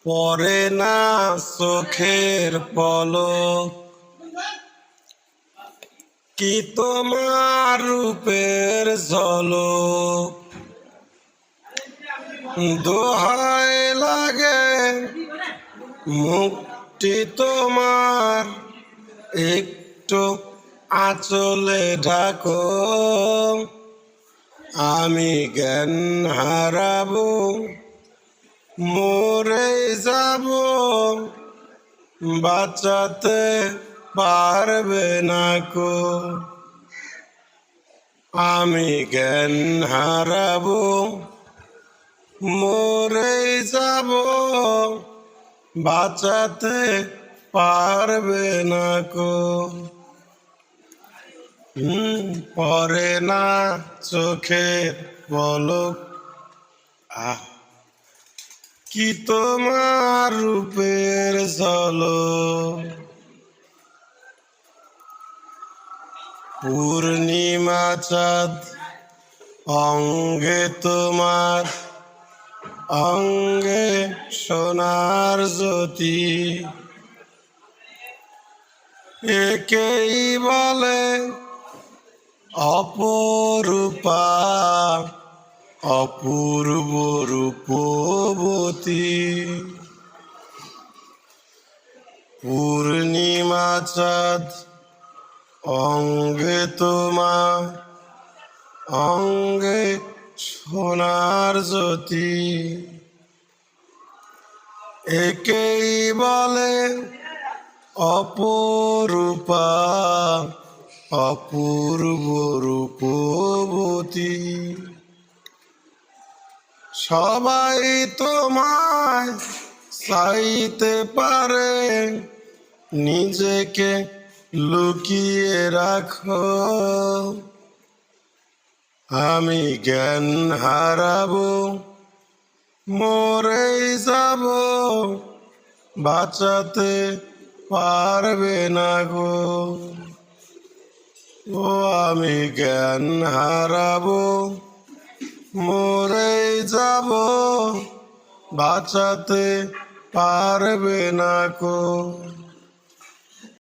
পরে না চোখের পলক, কি তোমার রূপের ঝলক। দোহাই লাগে মুখটি তোমার, একটু আঁচলে ঢাকো। আমি জ্ঞান হারাবো, মরে যাব, বাঁচাতে পারবে না কো। আমি জ্ঞান হারাবো, মরে যাব, বাঁচাতে পারবে না কো। পরে না চোখের পলক, কি তোমার রূপের ঝলক। পূর্ণিমা চাঁদ অঙ্গে তোমার, অঙ্গে সোনার জ্যোতি। একেই বলে অপরূপা, অপূর্ব রূপবতী। পূর্ণিমা চাঁদ অঙ্গে তোমার, অঙ্গে সোনার জ্যোতি। একেই বলে অপরূপা, অপূর্ব রূপবতী। সবাই তোমায় চাইতে পারে, নিজেকে লুকিয়ে রাখো। আমি জ্ঞান হারাবো, মরে যাব, বাঁচাতে পারবে না গো। ও আমি জ্ঞান হারাবো, মরে যাব, বাঁচাতে পারবে না কো।